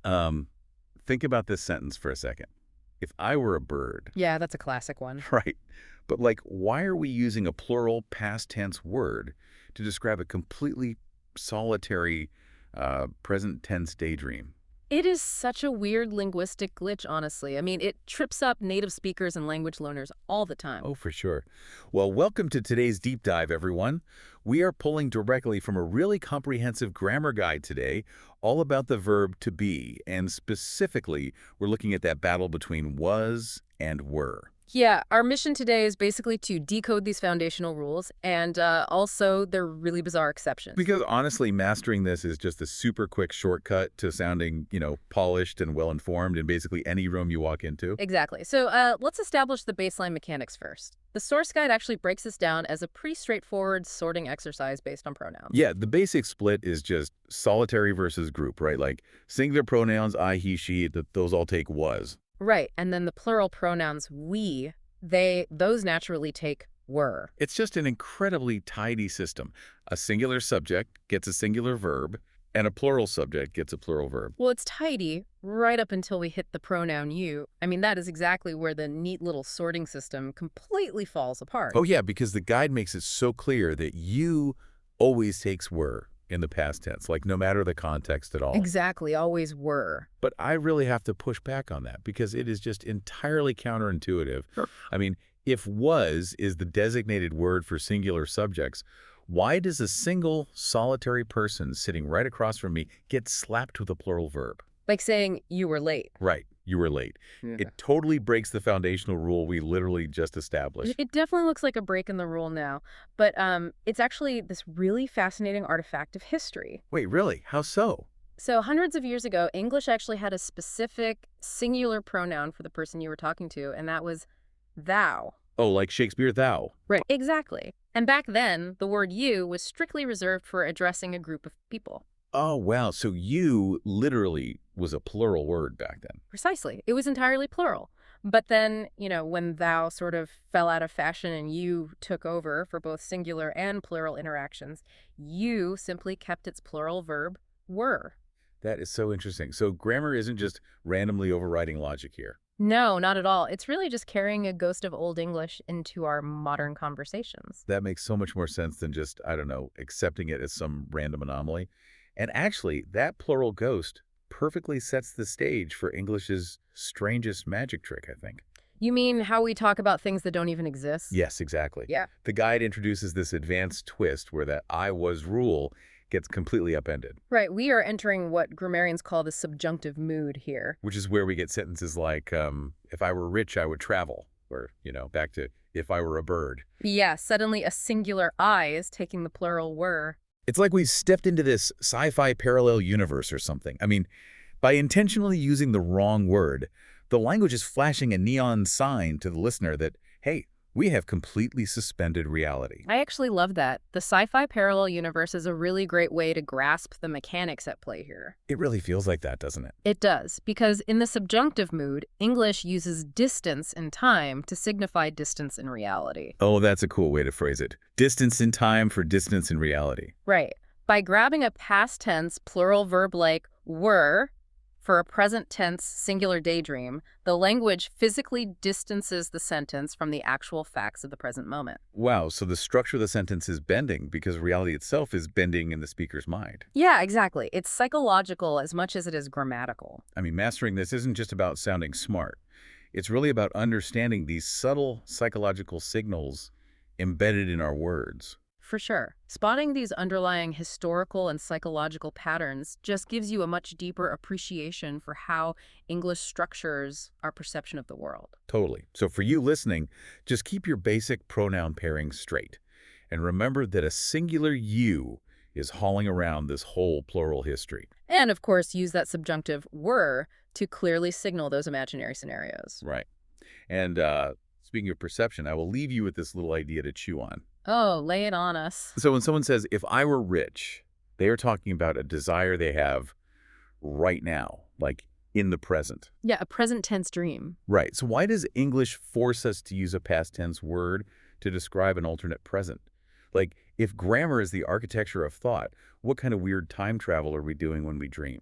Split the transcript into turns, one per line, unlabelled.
Um, think about this sentence for a second. If I were a bird,
Yeah, that's a classic one.
right? But like, why are we using a plural past tense word to describe a completely solitary present tense daydream?
It is such a weird linguistic glitch, honestly. I mean, it trips up native speakers and language learners all the time.
Oh, for sure. Well, welcome to today's deep dive, everyone. We are pulling directly from a really comprehensive grammar guide today, all about the verb to be, and specifically, we're looking at that battle between was and were.
Yeah, our mission today is basically to decode these foundational rules and also their really bizarre exceptions.
Because honestly, mastering this is just a super quick shortcut to sounding, polished and well-informed in basically any room you walk into.
Exactly. So let's establish the baseline mechanics first. The source guide actually breaks this down as a pretty straightforward sorting exercise based on pronouns.
Yeah, the basic split is just solitary versus group, right? Like singular pronouns, I, he, she, those all take was.
Right, and then the plural pronouns we, those naturally take were.
It's just an incredibly tidy system. A singular subject gets a singular verb, and a plural subject gets a plural verb.
Well, it's tidy right up until we hit the pronoun you. I mean, that is exactly where the neat little sorting system completely falls apart.
Oh yeah, because the guide makes it so clear that you always takes were in the past tense, like no matter the context at all.
Exactly, always were.
But I really have to push back on that because it is just entirely counterintuitive.
Sure.
I mean, if was is the designated word for singular subjects, why does a single solitary person sitting right across from me get slapped with a plural verb?
Like saying you were late.
Right, you were late.
Yeah.
It totally breaks the foundational rule we literally just established.
It definitely looks like a break in the rule now, but it's actually this really fascinating artifact of history.
Wait, really? How so?
So hundreds of years ago, English actually had a specific singular pronoun for the person you were talking to, and that was thou.
Oh, like Shakespeare, thou.
Right. Exactly. And back then, the word you was strictly reserved for addressing a group of people.
Oh, wow. So you literally was a plural word back then.
Precisely. It was entirely plural. But then, when thou sort of fell out of fashion and you took over for both singular and plural interactions, you simply kept its plural verb were.
That is so interesting. So grammar isn't just randomly overriding logic here.
No, not at all. It's really just carrying a ghost of Old English into our modern conversations.
That makes so much more sense than just, I don't know, accepting it as some random anomaly. And actually, that plural ghost perfectly sets the stage for English's strangest magic trick, I think.
You mean how we talk about things that don't even exist?
Yes, exactly.
Yeah.
The guide introduces this advanced twist where that I was rule gets completely upended,
Right. We are entering what grammarians call the subjunctive mood here.
which is where we get sentences like, if I were rich, I would travel. Or, back to if I were a bird.
Yeah, suddenly a singular I is taking the plural were.
It's like we stepped into this sci-fi parallel universe or something. I mean, by intentionally using the wrong word, the language is flashing a neon sign to the listener that, hey, we have completely suspended reality.
I actually love that. The sci-fi parallel universe is a really great way to grasp the mechanics at play here.
It really feels like that, doesn't it?
It does, because in the subjunctive mood, English uses distance in time to signify distance in reality.
Oh, that's a cool way to phrase it. Distance in time for distance in reality.
Right. By grabbing a past tense plural verb like were for a present tense singular daydream, the language physically distances the sentence from the actual facts of the present moment.
Wow, so the structure of the sentence is bending because reality itself is bending in the speaker's mind.
Yeah, exactly. It's psychological as much as it is grammatical.
I mean, mastering this isn't just about sounding smart. It's really about understanding these subtle psychological signals embedded in our words.
For sure. Spotting these underlying historical and psychological patterns just gives you a much deeper appreciation for how English structures our perception of the world.
Totally. So for you listening, just keep your basic pronoun pairing straight. And remember that a singular you is hauling around this whole plural history.
And of course, use that subjunctive were to clearly signal those imaginary scenarios.
Right. And speaking of perception, I will leave you with this little idea to chew on.
Oh, lay it on us.
So when someone says, if I were rich, they are talking about a desire they have right now, like in the present.
Yeah, a present tense dream.
Right. So why does English force us to use a past tense word to describe an alternate present? Like, if grammar is the architecture of thought, what kind of weird time travel are we doing when we dream?